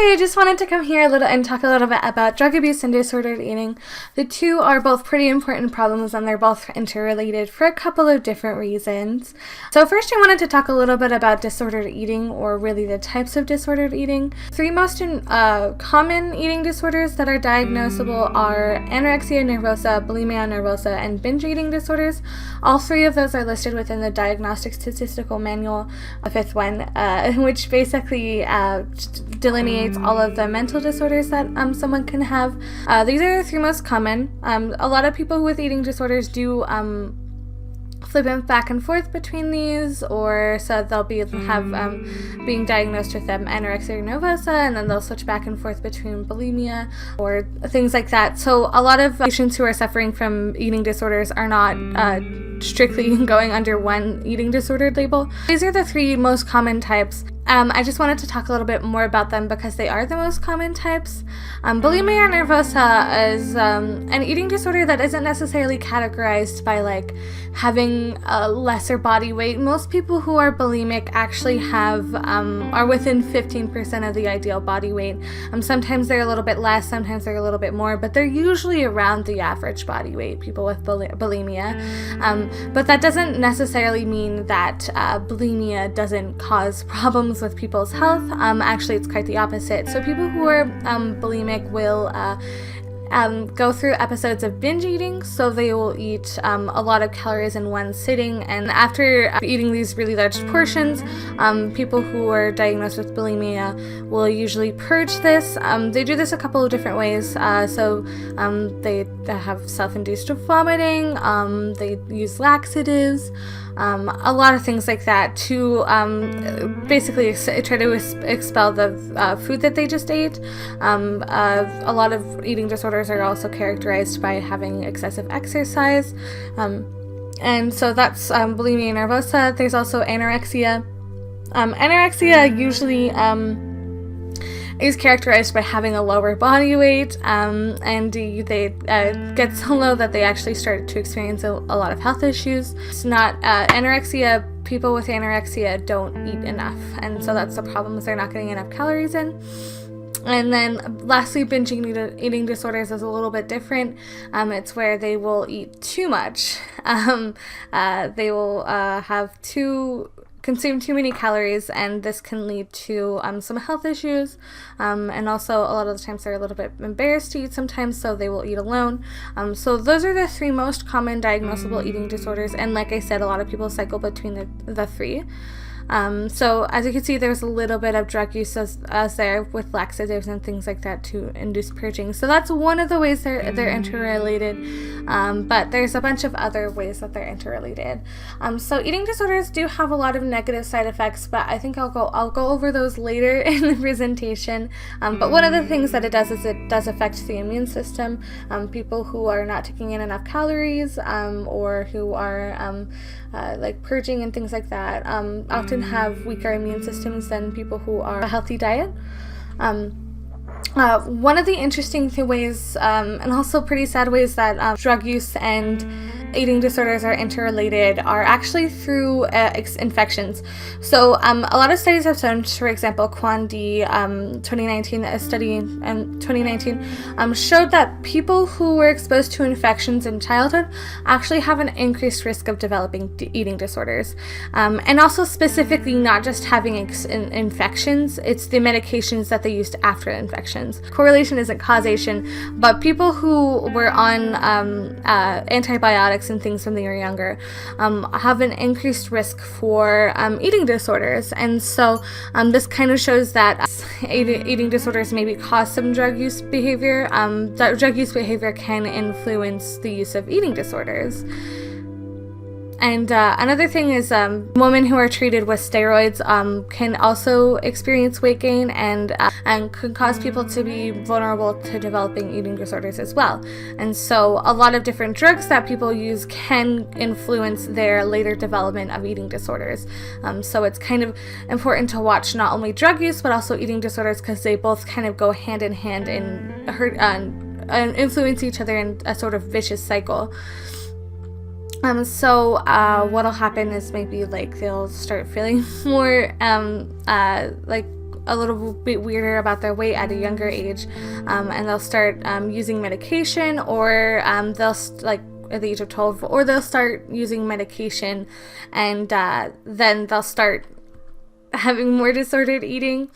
Hey, I just wanted to come here and talk a little bit about drug abuse and disordered eating. The two are both pretty important problems, and they're both interrelated for a couple of different reasons. So first I wanted to talk a little bit about disordered eating, or really the types of disordered eating. Three most common eating disorders that are diagnosable are anorexia nervosa, bulimia nervosa, and binge eating disorders. All three of those are listed within the Diagnostic Statistical Manual, a fifth one, which basically delineates all of the mental disorders that someone can have. These are the three most common. A lot of people with eating disorders do flip back and forth between these, or so they'll have being diagnosed with anorexia nervosa, and then they'll switch back and forth between bulimia or things like that. So a lot of patients who are suffering from eating disorders are not strictly going under one eating disorder label. These are the three most common types. I just wanted to talk a little bit more about them because they are the most common types. Bulimia nervosa is an eating disorder that isn't necessarily categorized by having a lesser body weight. Most people who are bulimic actually are within 15% of the ideal body weight. Sometimes they're a little bit less, sometimes they're a little bit more, but they're usually around the average body weight, people with bulimia. But that doesn't necessarily mean that bulimia doesn't cause problems with people's health. Actually, it's quite the opposite. So people who are bulimic will go through episodes of binge eating, so they will eat a lot of calories in one sitting, and after eating these really large portions, people who are diagnosed with bulimia will usually purge this. They do this a couple of different ways. They have self-induced vomiting, they use laxatives, a lot of things like that to basically try to expel the food that they just ate. A lot of eating disorders are also characterized by having excessive exercise, and so that's bulimia nervosa. There's also anorexia. Anorexia usually is characterized by having a lower body weight, and they get so low that they actually start to experience a lot of health issues. It's not anorexia. People with anorexia don't eat enough, and so that's the problem, is they're not getting enough calories in. And then lastly, binge eating disorders is a little bit different. It's where they will eat too much. They will consume too many calories, and this can lead to some health issues, and also a lot of the times they're a little bit embarrassed to eat sometimes, so they will eat alone. So those are the three most common diagnosable eating disorders, and like I said, a lot of people cycle between the three. So as you can see, there's a little bit of drug use as there with laxatives and things like that to induce purging. So that's one of the ways they're interrelated, but there's a bunch of other ways that they're interrelated. So eating disorders do have a lot of negative side effects, but I think I'll go over those later in the presentation. But one of the things that it does is it does affect the immune system. People who are not taking in enough calories, or who are purging and things like that, often have weaker immune systems than people who are a healthy diet. One of the interesting ways, and also pretty sad ways, that drug use and eating disorders are interrelated are actually through infections. So a lot of studies have shown, for example, Kwandi, 2019, a study in 2019 showed that people who were exposed to infections in childhood actually have an increased risk of developing eating disorders. And also specifically not just having infections, it's the medications that they used after infections. Correlation isn't causation, but people who were on antibiotics and things when they were younger have an increased risk for eating disorders. And so this kind of shows that eating disorders maybe cause some drug use behavior. That drug use behavior can influence the use of eating disorders. And another thing is women who are treated with steroids can also experience weight gain, and can cause people to be vulnerable to developing eating disorders as well. And so a lot of different drugs that people use can influence their later development of eating disorders. So it's kind of important to watch not only drug use but also eating disorders, because they both kind of go hand in hand and influence each other in a sort of vicious cycle. So what'll happen is maybe they'll start feeling more a little bit weirder about their weight at a younger age, and they'll start using medication, or they'll at the age of 12, or they'll start using medication, and then they'll start having more disordered eating.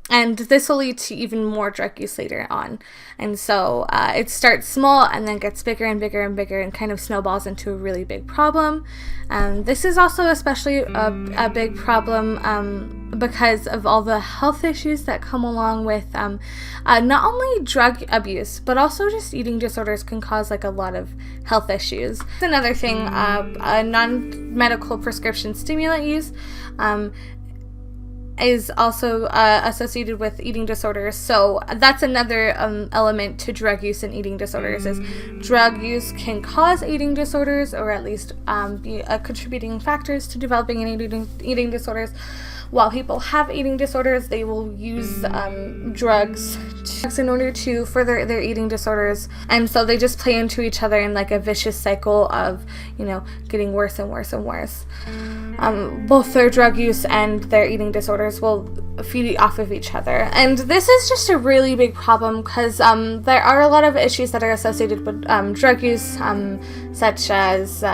And this will lead to even more drug use later on. And so it starts small and then gets bigger and bigger and bigger and kind of snowballs into a really big problem. This is also especially a big problem because of all the health issues that come along with not only drug abuse, but also just eating disorders can cause like a lot of health issues. Another thing, non-medical prescription stimulant use is also associated with eating disorders. So that's another element to drug use and eating disorders, is drug use can cause eating disorders, or at least be contributing factors to developing and eating disorders. While people have eating disorders, they will use drugs in order to further their eating disorders, and so they just play into each other in like a vicious cycle of, getting worse and worse and worse. Both their drug use and their eating disorders will feed off of each other, and this is just a really big problem because there are a lot of issues that are associated with drug use, such as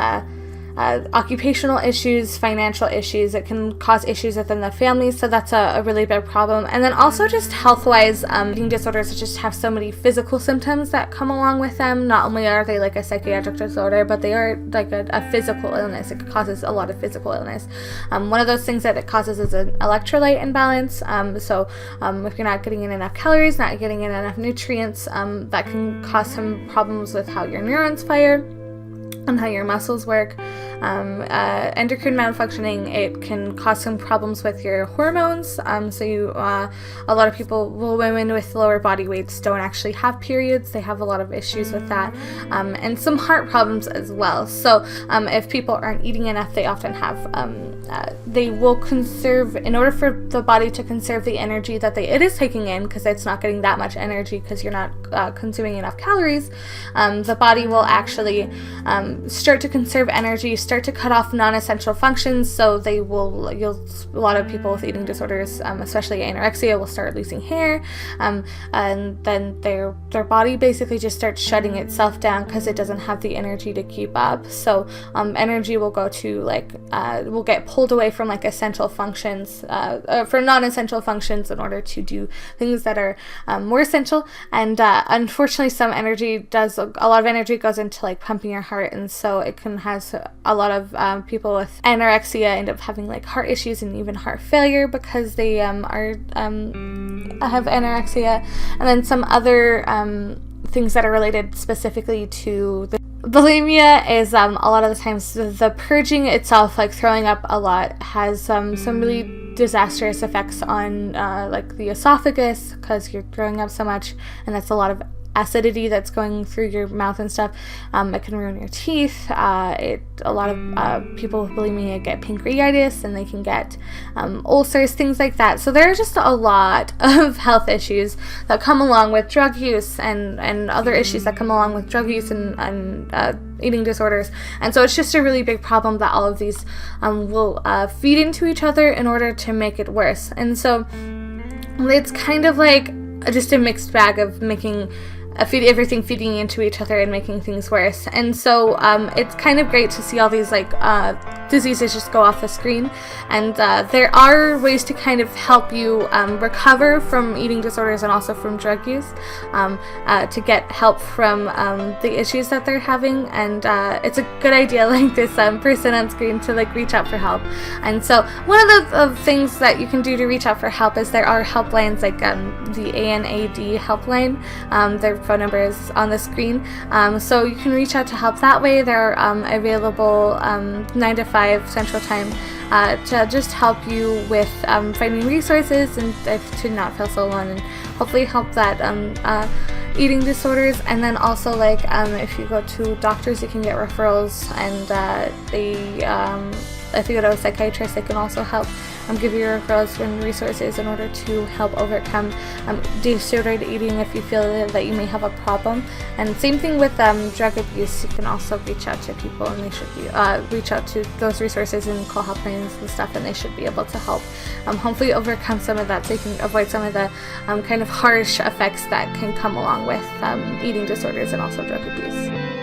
occupational issues, financial issues. It can cause issues within the family, so that's a really big problem. And then also just health-wise, eating disorders just have so many physical symptoms that come along with them. Not only are they like a psychiatric disorder, but they are like a physical illness. It causes a lot of physical illness. One of those things that it causes is an electrolyte imbalance. So if you're not getting in enough calories, not getting in enough nutrients, that can cause some problems with how your neurons fire and how your muscles work. Endocrine malfunctioning, it can cause some problems with your hormones. A lot of people, women with lower body weights don't actually have periods. They have a lot of issues with that, and some heart problems as well. So if people aren't eating enough, they often have, they will conserve, in order for the body to conserve the energy that it is taking in, because it's not getting that much energy because you're not consuming enough calories, the body will actually start to conserve energy, start to cut off non-essential functions. So a lot of people with eating disorders, especially anorexia, will start losing hair, and then their body basically just starts shutting itself down because it doesn't have the energy to keep up. So energy will go to will get pulled away from like essential functions, for non-essential functions, in order to do things that are more essential. And unfortunately, a lot of energy goes into like pumping your heart, and so it can has a lot of people with anorexia end up having like heart issues and even heart failure because they have anorexia. And then some other things that are related specifically to the bulimia is a lot of the times the purging itself, like throwing up a lot, has some really disastrous effects on like the esophagus, because you're throwing up so much, and that's a lot of acidity that's going through your mouth and stuff. It can ruin your teeth. A lot of people with bulimia get pancreatitis, and they can get ulcers, things like that. So there are just a lot of health issues that come along with drug use, and other issues that come along with drug use and eating disorders. And so it's just a really big problem that all of these will feed into each other in order to make it worse. And so it's kind of like just a mixed bag of making everything feeding into each other and making things worse. And so it's kind of great to see all these like diseases just go off the screen, and there are ways to kind of help you recover from eating disorders and also from drug use, to get help from the issues that they're having. And it's a good idea, like this person on screen, to like reach out for help. And so one of the things that you can do to reach out for help is there are helplines, like the ANAD helpline. Their phone number is on the screen, so you can reach out to help that way. They're available 9 to 5 Central Time, to just help you with finding resources and to not feel so alone, and hopefully help that eating disorders. And then also like if you go to doctors, you can get referrals, and if you go to a psychiatrist, they can also help give you referrals and resources in order to help overcome disordered eating if you feel that you may have a problem. And same thing with drug abuse. You can also reach out to people, and they should be reach out to those resources and call helplines and stuff, and they should be able to help hopefully overcome some of that, so you can avoid some of the kind of harsh effects that can come along with eating disorders and also drug abuse.